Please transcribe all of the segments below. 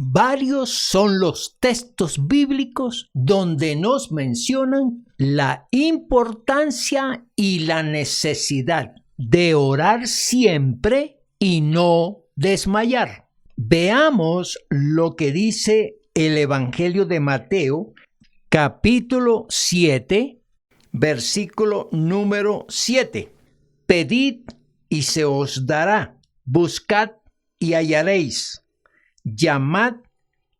Varios son los textos bíblicos donde nos mencionan la importancia y la necesidad de orar siempre y no desmayar. Veamos lo que dice el Evangelio de Mateo, capítulo 7, versículo número 7. Pedid y se os dará, buscad y hallaréis, llamad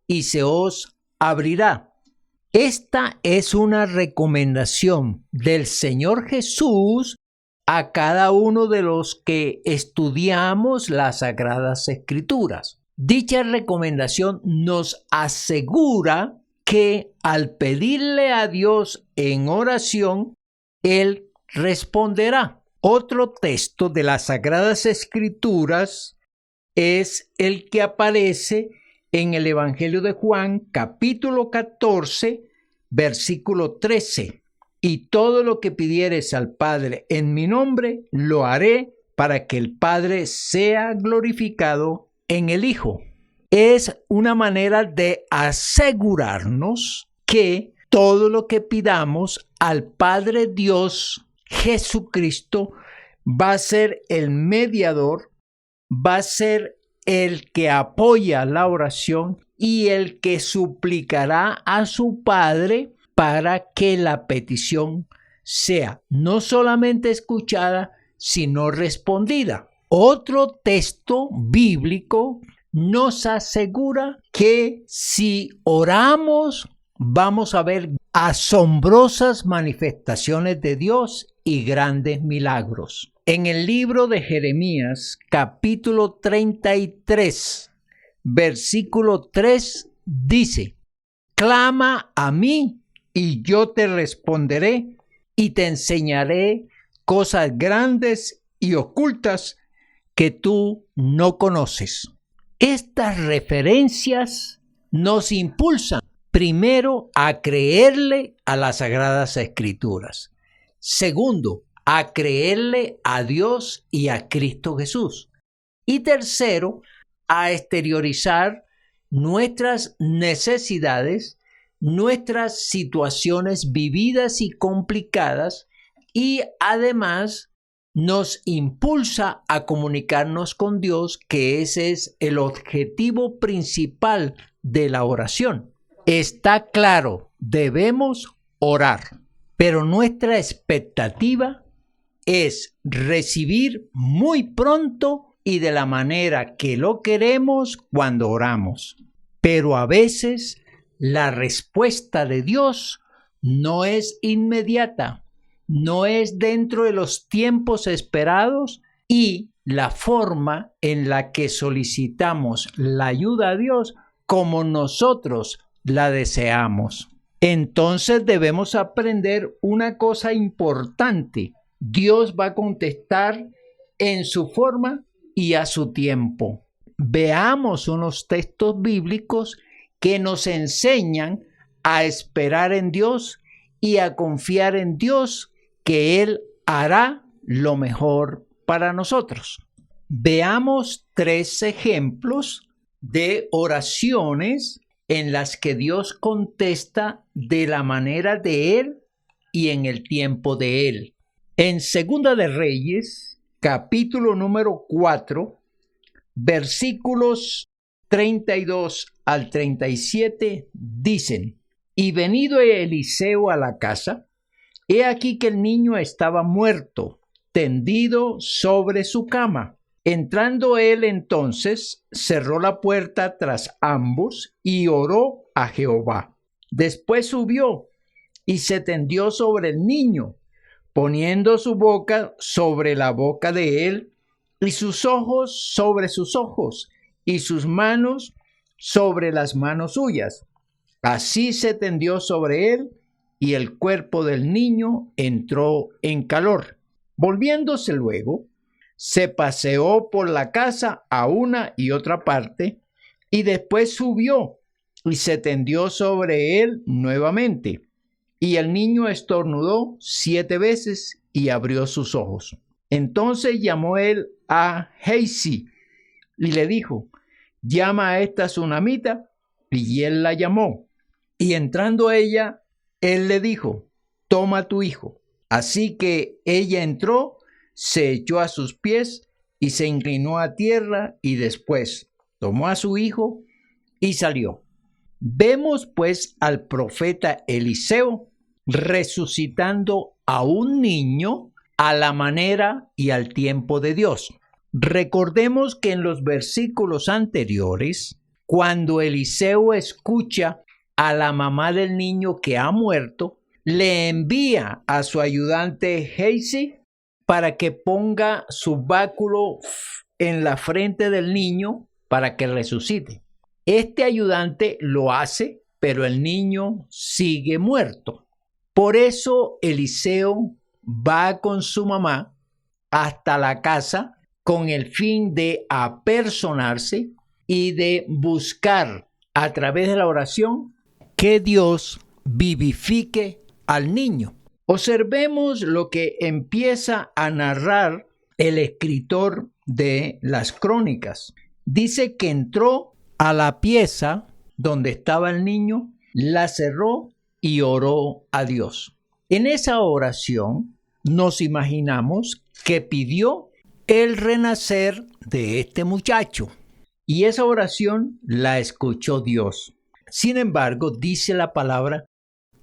y se os abrirá. Esta es una recomendación del Señor Jesús a cada uno de los que estudiamos las Sagradas Escrituras. Dicha recomendación nos asegura que al pedirle a Dios en oración, Él responderá. Otro texto de las Sagradas Escrituras es el que aparece en el Evangelio de Juan, capítulo 14, versículo 13. Y todo lo que pidieres al Padre en mi nombre, lo haré para que el Padre sea glorificado en el Hijo. Es una manera de asegurarnos que todo lo que pidamos al Padre Dios, Jesucristo, va a ser el mediador, va a ser el que apoya la oración y el que suplicará a su Padre para que la petición sea no solamente escuchada, sino respondida. Otro texto bíblico nos asegura que si oramos, vamos a ver asombrosas manifestaciones de Dios y grandes milagros. En el libro de Jeremías, capítulo 33, versículo 3, dice: clama a mí y yo te responderé y te enseñaré cosas grandes y ocultas que tú no conoces. Estas referencias nos impulsan primero a creerle a las Sagradas Escrituras. Segundo, a creerle a Dios y a Cristo Jesús. Y tercero, a exteriorizar nuestras necesidades, nuestras situaciones vividas y complicadas, y además nos impulsa a comunicarnos con Dios, que ese es el objetivo principal de la oración. Está claro, debemos orar, pero nuestra expectativa es recibir muy pronto y de la manera que lo queremos cuando oramos. Pero a veces la respuesta de Dios no es inmediata, no es dentro de los tiempos esperados, y la forma en la que solicitamos la ayuda a Dios como nosotros la deseamos. Entonces debemos aprender una cosa importante: Dios va a contestar en su forma y a su tiempo. Veamos unos textos bíblicos que nos enseñan a esperar en Dios y a confiar en Dios, que Él hará lo mejor para nosotros. Veamos 3 ejemplos de oraciones en las que Dios contesta de la manera de Él y en el tiempo de Él. En Segunda de Reyes, capítulo número 4, versículos 32 al 37, dicen: y venido Eliseo a la casa, he aquí que el niño estaba muerto, tendido sobre su cama. Entrando él entonces, cerró la puerta tras ambos y oró a Jehová. Después subió y se tendió sobre el niño, poniendo su boca sobre la boca de él, y sus ojos sobre sus ojos, y sus manos sobre las manos suyas. Así se tendió sobre él, y el cuerpo del niño entró en calor. Volviéndose luego, se paseó por la casa a una y otra parte, y después subió y se tendió sobre él nuevamente. Y el niño estornudó 7 veces y abrió sus ojos. Entonces llamó él a Gehazi y le dijo: llama a esta tsunamita. Y él la llamó. Y entrando ella, él le dijo: toma tu hijo. Así que ella entró, se echó a sus pies y se inclinó a tierra, y después tomó a su hijo y salió. Vemos pues al profeta Eliseo resucitando a un niño a la manera y al tiempo de Dios. Recordemos que en los versículos anteriores, cuando Eliseo escucha a la mamá del niño que ha muerto, le envía a su ayudante Gehazi para que ponga su báculo en la frente del niño para que resucite. Este ayudante lo hace, pero el niño sigue muerto. Por eso Eliseo va con su mamá hasta la casa con el fin de apersonarse y de buscar a través de la oración que Dios vivifique al niño. Observemos lo que empieza a narrar el escritor de las crónicas. Dice que entró a la pieza donde estaba el niño, la cerró y oró a Dios. En esa oración nos imaginamos que pidió el renacer de este muchacho, y esa oración la escuchó Dios. Sin embargo, dice la palabra,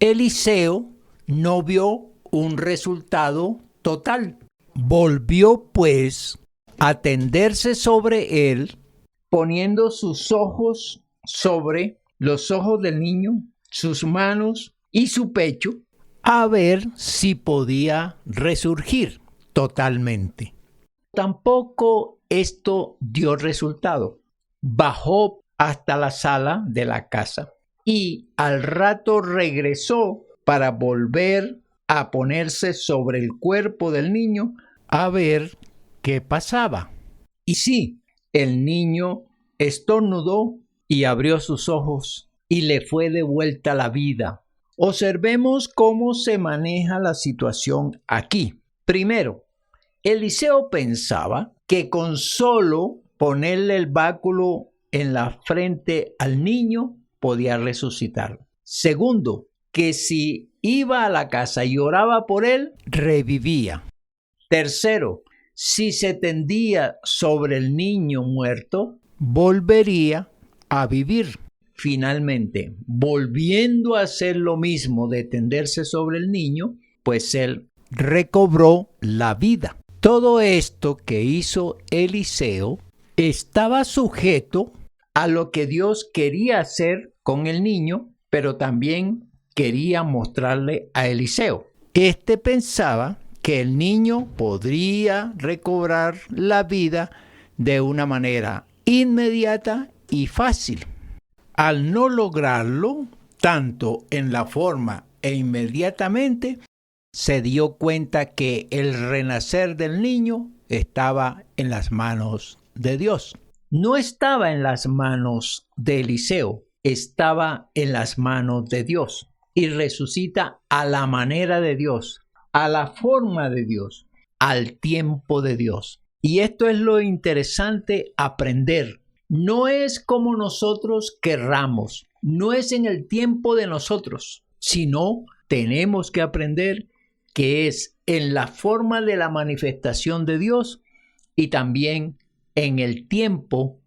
Eliseo no vio un resultado total. Volvió pues a tenderse sobre él, poniendo sus ojos sobre los ojos del niño, sus manos y su pecho, a ver si podía resurgir totalmente. Tampoco esto dio resultado. Bajó hasta la sala de la casa y al rato regresó para volver a ponerse sobre el cuerpo del niño a ver qué pasaba. Y sí, el niño estornudó y abrió sus ojos y le fue devuelta la vida. Observemos cómo se maneja la situación aquí. Primero, Eliseo pensaba que con solo ponerle el báculo en la frente al niño podía resucitarlo. Segundo, que si iba a la casa y oraba por él, revivía. Tercero, si se tendía sobre el niño muerto, volvería a vivir. Finalmente, volviendo a hacer lo mismo de tenderse sobre el niño, pues él recobró la vida. Todo esto que hizo Eliseo estaba sujeto a lo que Dios quería hacer con el niño, pero también quería mostrarle a Eliseo. Este pensaba que el niño podría recobrar la vida de una manera inmediata y fácil. Al no lograrlo, tanto en la forma e inmediatamente, se dio cuenta que el renacer del niño estaba en las manos de Dios. No estaba en las manos de Eliseo, estaba en las manos de Dios. Y resucita a la manera de Dios, a la forma de Dios, al tiempo de Dios. Y esto es lo interesante aprender. No es como nosotros querramos, no es en el tiempo de nosotros, sino tenemos que aprender que es en la forma de la manifestación de Dios y también en el tiempo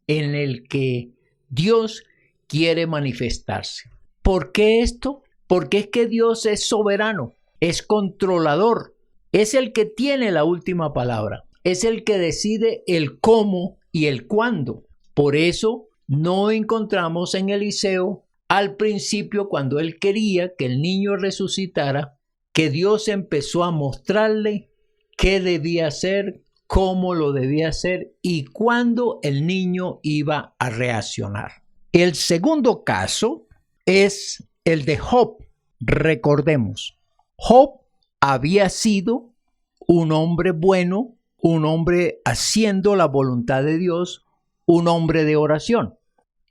en el que Dios quiere manifestarse. ¿Por qué esto? Porque es que Dios es soberano, es controlador, es el que tiene la última palabra, es el que decide el cómo y el cuándo. Por eso no encontramos en Eliseo al principio, cuando él quería que el niño resucitara, que Dios empezó a mostrarle qué debía hacer, cómo lo debía hacer y cuándo el niño iba a reaccionar. El segundo caso es el de Job. Recordemos, Job había sido un hombre bueno, un hombre haciendo la voluntad de Dios, un hombre de oración.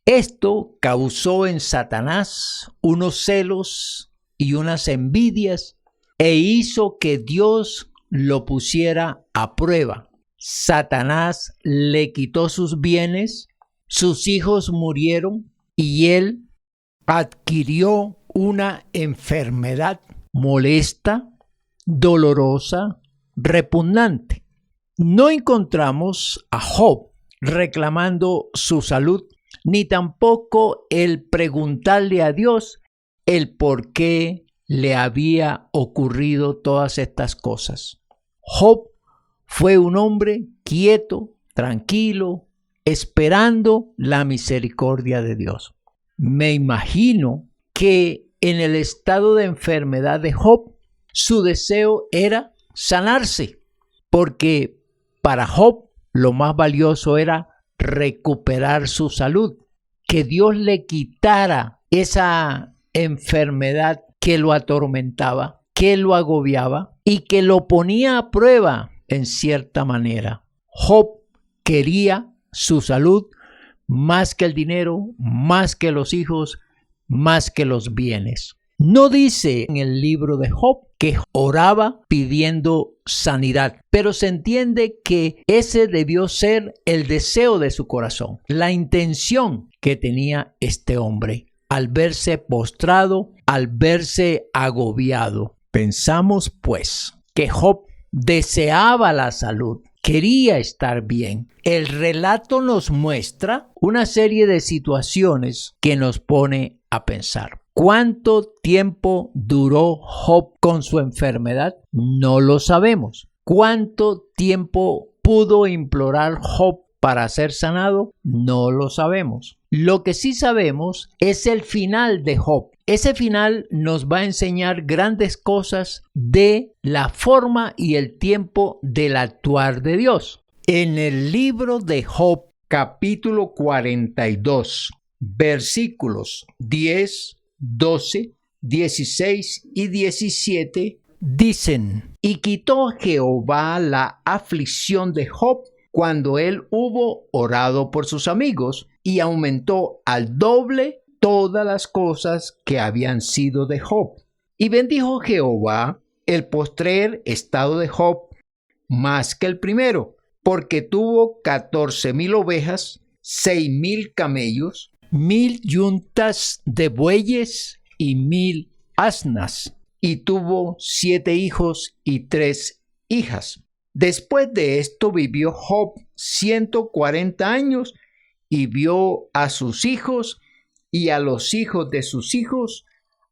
Esto causó en Satanás unos celos y unas envidias e hizo que Dios lo pusiera a prueba. Satanás le quitó sus bienes, sus hijos murieron y él adquirió una enfermedad molesta, dolorosa, repugnante. No encontramos a Job reclamando su salud, ni tampoco el preguntarle a Dios el por qué le había ocurrido todas estas cosas. Job fue un hombre quieto, tranquilo, esperando la misericordia de Dios. Me imagino que en el estado de enfermedad de Job, su deseo era sanarse, porque para Job lo más valioso era recuperar su salud, que Dios le quitara esa enfermedad que lo atormentaba, que lo agobiaba y que lo ponía a prueba en cierta manera. Job quería su salud más que el dinero, más que los hijos, más que los bienes. No dice en el libro de Job que oraba pidiendo sanidad, pero se entiende que ese debió ser el deseo de su corazón, la intención que tenía este hombre al verse postrado, al verse agobiado. Pensamos pues que Job deseaba la salud, quería estar bien. El relato nos muestra una serie de situaciones que nos pone a pensar. ¿Cuánto tiempo duró Job con su enfermedad? No lo sabemos. ¿Cuánto tiempo pudo implorar Job para ser sanado? No lo sabemos. Lo que sí sabemos es el final de Job. Ese final nos va a enseñar grandes cosas de la forma y el tiempo del actuar de Dios. En el libro de Job, capítulo 42, versículos 10, 12, 16 y 17, dicen: y quitó Jehová la aflicción de Job cuando él hubo orado por sus amigos, y aumentó al doble todas las cosas que habían sido de Job. Y bendijo Jehová el postrer estado de Job más que el primero, porque tuvo 14,000 ovejas, 6,000 camellos, 1,000 yuntas de bueyes y 1,000 asnas, y tuvo 7 hijos y 3 hijas. Después de esto vivió Job 140 años y vio a sus hijos y a los hijos de sus hijos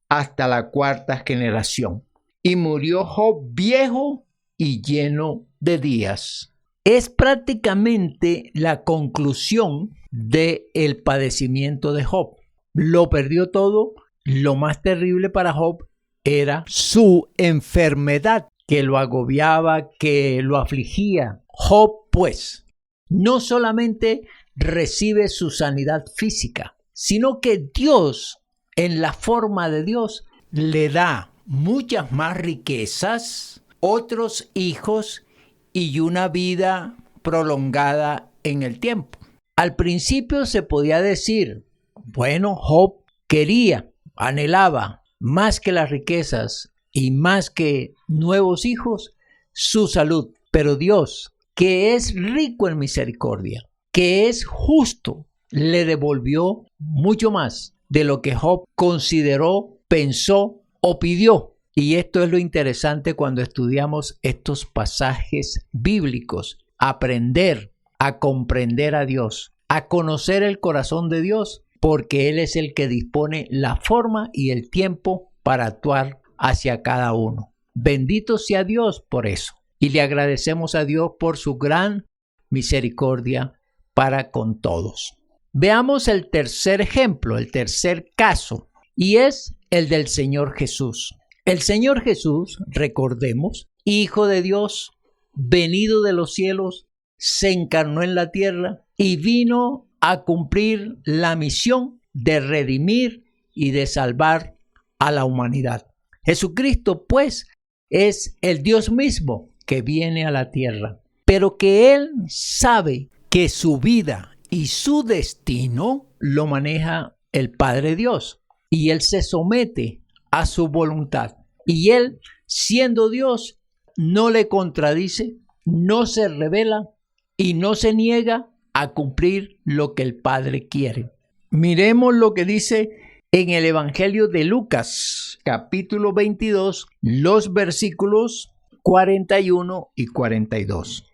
hasta la 4ª generación. Y murió Job viejo y lleno de días. Es prácticamente la conclusión del padecimiento de Job. Lo perdió todo. Lo más terrible para Job era su enfermedad, que lo agobiaba, que lo afligía. Job, pues, no solamente recibe su sanidad física, sino que Dios, en la forma de Dios, le da muchas más riquezas, otros hijos y una vida prolongada en el tiempo. Al principio se podía decir, bueno, Job quería, anhelaba más que las riquezas y más que nuevos hijos, su salud. Pero Dios, que es rico en misericordia, que es justo, le devolvió mucho más de lo que Job consideró, pensó o pidió. Y esto es lo interesante cuando estudiamos estos pasajes bíblicos. Aprender a comprender a Dios, a conocer el corazón de Dios, porque Él es el que dispone la forma y el tiempo para actuar hacia cada uno. Bendito sea Dios por eso. Y le agradecemos a Dios por su gran misericordia para con todos. Veamos el tercer ejemplo, el tercer caso, y es el del Señor Jesús. El Señor Jesús, recordemos, Hijo de Dios, venido de los cielos, se encarnó en la tierra y vino a cumplir la misión de redimir y de salvar a la humanidad. Jesucristo, pues, es el Dios mismo que viene a la tierra, pero que Él sabe que su vida y su destino lo maneja el Padre Dios, y Él se somete a su voluntad. Y Él, siendo Dios, no le contradice, no se rebela y no se niega a cumplir lo que el Padre quiere. Miremos lo que dice en el Evangelio de Lucas, capítulo 22, los versículos 41 y 42.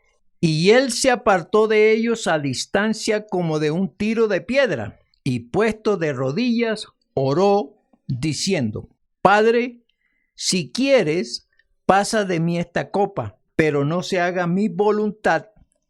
Y él se apartó de ellos a distancia como de un tiro de piedra, y puesto de rodillas, oró diciendo: Padre, si quieres, pasa de mí esta copa, pero no se haga mi voluntad,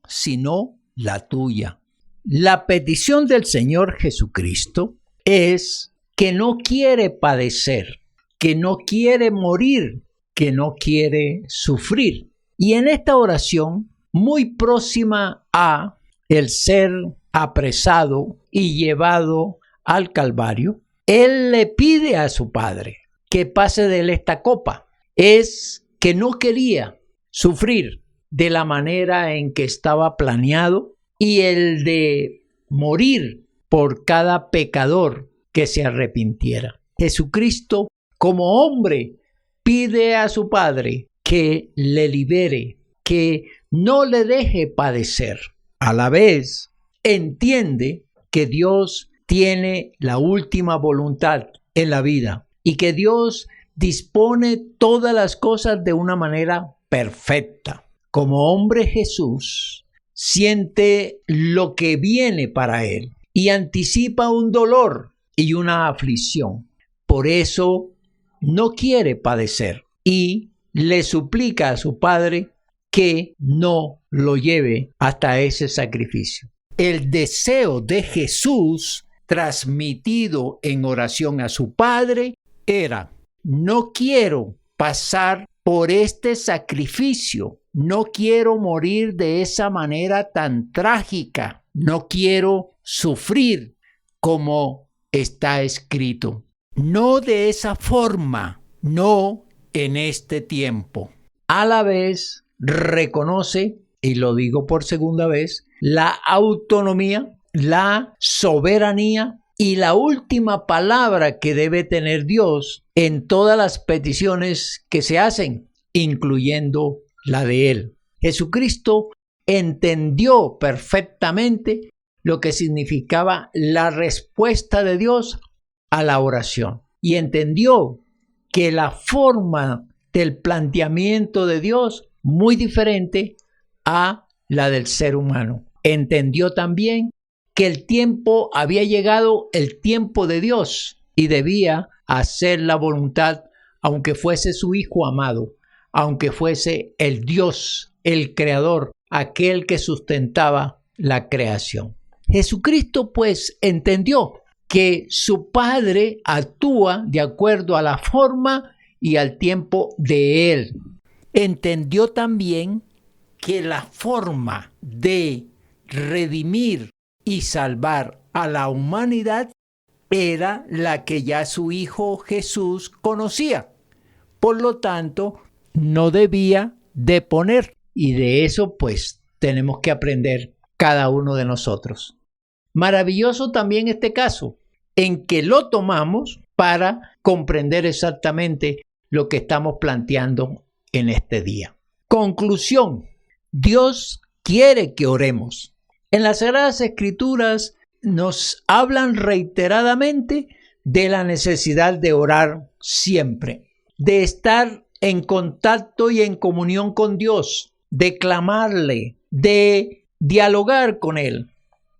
sino la tuya. La petición del Señor Jesucristo es que no quiere padecer, que no quiere morir, que no quiere sufrir. Y en esta oración, muy próxima a el ser apresado y llevado al Calvario, él le pide a su Padre que pase de él esta copa. Es que no quería sufrir de la manera en que estaba planeado y el de morir por cada pecador que se arrepintiera. Jesucristo, como hombre, pide a su Padre que le libere, que no le deje padecer. A la vez, entiende que Dios tiene la última voluntad en la vida y que Dios dispone todas las cosas de una manera perfecta. Como hombre, Jesús siente lo que viene para él y anticipa un dolor y una aflicción. Por eso no quiere padecer y le suplica a su Padre que no lo lleve hasta ese sacrificio. El deseo de Jesús, transmitido en oración a su Padre, era: no quiero pasar por este sacrificio, no quiero morir de esa manera tan trágica, no quiero sufrir como está escrito. No de esa forma, no en este tiempo. A la vez reconoce, y lo digo por segunda vez, la autonomía, la soberanía y la última palabra que debe tener Dios en todas las peticiones que se hacen, incluyendo la de Él. Jesucristo entendió perfectamente lo que significaba la respuesta de Dios a la oración y entendió que la forma del planteamiento de Dios muy diferente a la del ser humano. Entendió también que el tiempo había llegado, el tiempo de Dios, y debía hacer la voluntad, aunque fuese su Hijo amado, aunque fuese el Dios, el Creador, aquel que sustentaba la creación. Jesucristo pues entendió que su Padre actúa de acuerdo a la forma y al tiempo de Él. Entendió también que la forma de redimir y salvar a la humanidad era la que ya su Hijo Jesús conocía. Por lo tanto, no debía de poner. Y de eso pues tenemos que aprender cada uno de nosotros. Maravilloso también este caso, en que lo tomamos para comprender exactamente lo que estamos planteando en este día. Conclusión: Dios quiere que oremos. En las Sagradas Escrituras nos hablan reiteradamente de la necesidad de orar siempre, de estar en contacto y en comunión con Dios, de clamarle, de dialogar con Él,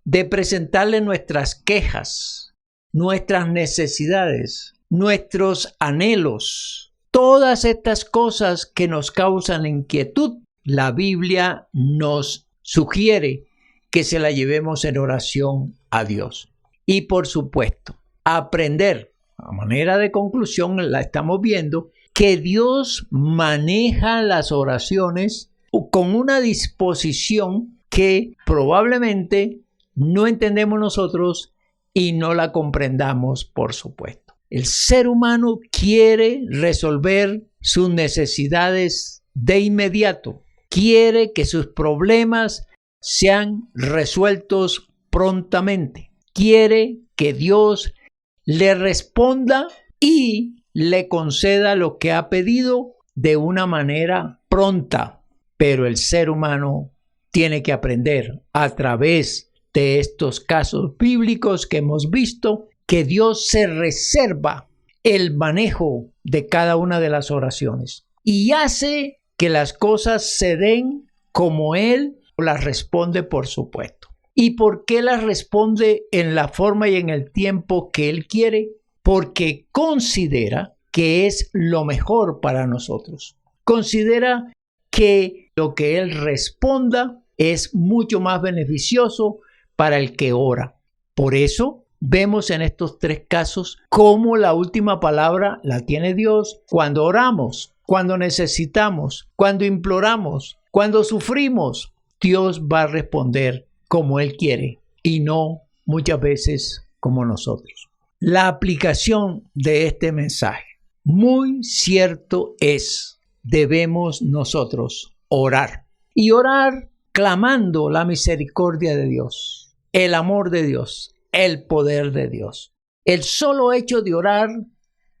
de presentarle nuestras quejas, nuestras necesidades, nuestros anhelos, todas estas cosas que nos causan inquietud. La Biblia nos sugiere que se la llevemos en oración a Dios. Y por supuesto, aprender, a manera de conclusión, la estamos viendo, que Dios maneja las oraciones con una disposición que probablemente no entendemos nosotros y no la comprendamos, por supuesto. El ser humano quiere resolver sus necesidades de inmediato, quiere que sus problemas sean resueltos prontamente, quiere que Dios le responda y le conceda lo que ha pedido de una manera pronta. Pero el ser humano tiene que aprender a través de estos casos bíblicos que hemos visto que Dios se reserva el manejo de cada una de las oraciones y hace que las cosas se den como Él las responde, por supuesto. ¿Y por qué las responde en la forma y en el tiempo que Él quiere? Porque considera que es lo mejor para nosotros. Considera que lo que Él responda es mucho más beneficioso para el que ora. Por eso vemos en estos tres casos cómo la última palabra la tiene Dios cuando oramos, cuando necesitamos, cuando imploramos, cuando sufrimos. Dios va a responder como Él quiere y no muchas veces como nosotros. La aplicación de este mensaje. Muy cierto es, debemos nosotros orar. Y orar clamando la misericordia de Dios, el amor de Dios, el poder de Dios. El solo hecho de orar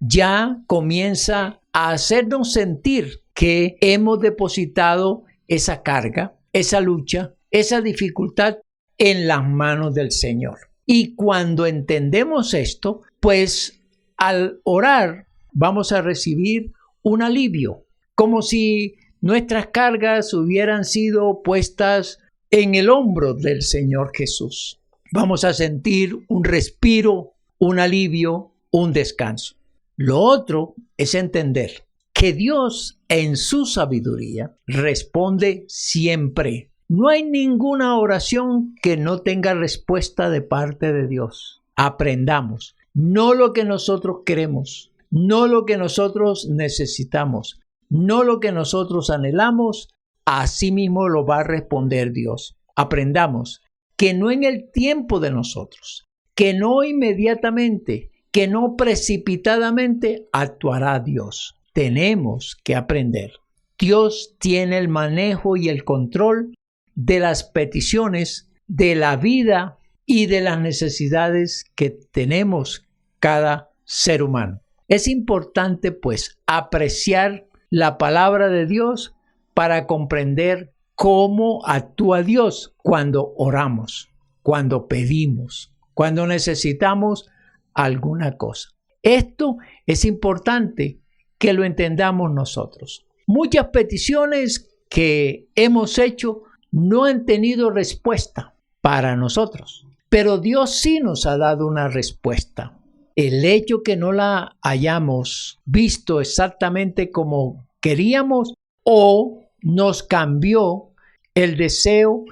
ya comienza a hacernos sentir que hemos depositado esa carga, esa lucha, esa dificultad en las manos del Señor. Y cuando entendemos esto, pues al orar vamos a recibir un alivio, como si nuestras cargas hubieran sido puestas en el hombro del Señor Jesús. Vamos a sentir un respiro, un alivio, un descanso. Lo otro es entender que Dios en su sabiduría responde siempre. No hay ninguna oración que no tenga respuesta de parte de Dios. Aprendamos, no lo que nosotros queremos, no lo que nosotros necesitamos, no lo que nosotros anhelamos, así mismo lo va a responder Dios. Aprendamos que no en el tiempo de nosotros, que no inmediatamente, que no precipitadamente actuará Dios. Tenemos que aprender. Dios tiene el manejo y el control de las peticiones, de la vida y de las necesidades que tenemos cada ser humano. Es importante, pues, apreciar la palabra de Dios para comprender cómo actúa Dios cuando oramos, cuando pedimos, cuando necesitamos alguna cosa. Esto es importante que lo entendamos nosotros. Muchas peticiones que hemos hecho no han tenido respuesta para nosotros, pero Dios sí nos ha dado una respuesta. El hecho que no la hayamos visto exactamente como queríamos o nos cambió el deseo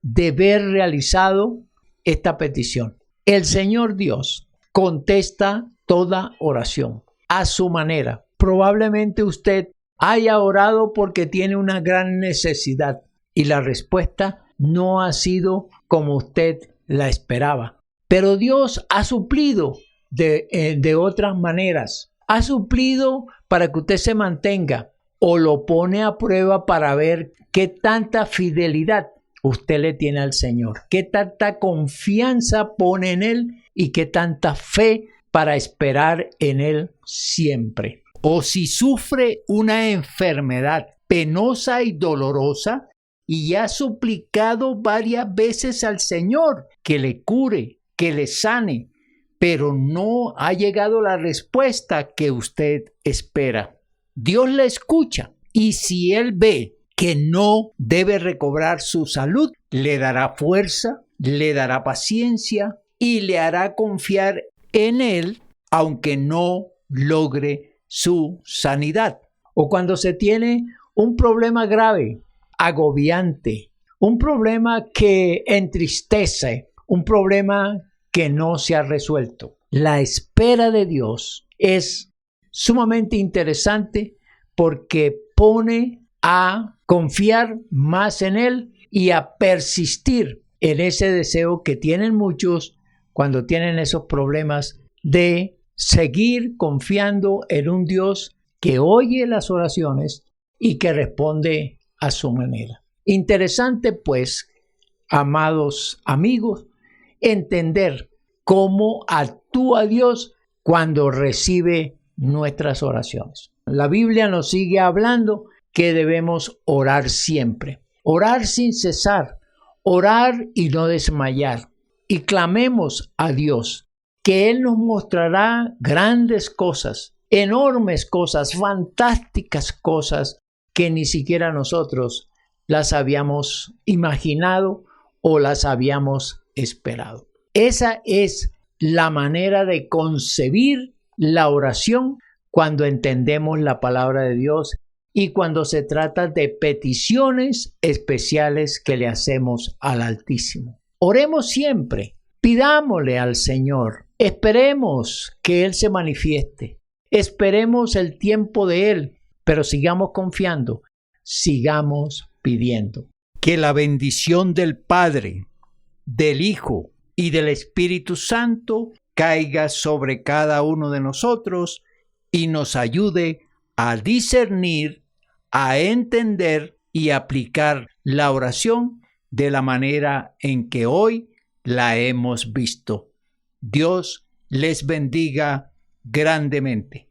de ver realizado esta petición. El Señor Dios contesta toda oración a su manera. Probablemente usted haya orado porque tiene una gran necesidad y la respuesta no ha sido como usted la esperaba. Pero Dios ha suplido de otras maneras. Ha suplido para que usted se mantenga o lo pone a prueba para ver qué tanta fidelidad usted le tiene al Señor, qué tanta confianza pone en Él y qué tanta fe para esperar en Él siempre. O si sufre una enfermedad penosa y dolorosa y ha suplicado varias veces al Señor que le cure, que le sane, pero no ha llegado la respuesta que usted espera. Dios le escucha y si Él ve que no debe recobrar su salud, le dará fuerza, le dará paciencia y le hará confiar en Él, aunque no logre su sanidad. O cuando se tiene un problema grave, agobiante, un problema que entristece, un problema que no se ha resuelto. La espera de Dios es sumamente interesante porque pone a confiar más en Él y a persistir en ese deseo que tienen muchos cuando tienen esos problemas de seguir confiando en un Dios que oye las oraciones y que responde a su manera. Interesante, pues, amados amigos, entender cómo actúa Dios cuando recibe nuestras oraciones. La Biblia nos sigue hablando que debemos orar siempre, orar sin cesar, orar y no desmayar, y clamemos a Dios, que Él nos mostrará grandes cosas, enormes cosas, fantásticas cosas que ni siquiera nosotros las habíamos imaginado o las habíamos esperado. Esa es la manera de concebir la oración cuando entendemos la palabra de Dios y cuando se trata de peticiones especiales que le hacemos al Altísimo. Oremos siempre, pidámosle al Señor, esperemos que Él se manifieste, esperemos el tiempo de Él, pero sigamos confiando, sigamos pidiendo. Que la bendición del Padre, del Hijo y del Espíritu Santo caiga sobre cada uno de nosotros y nos ayude a discernir, a entender y aplicar la oración de la manera en que hoy la hemos visto. Dios les bendiga grandemente.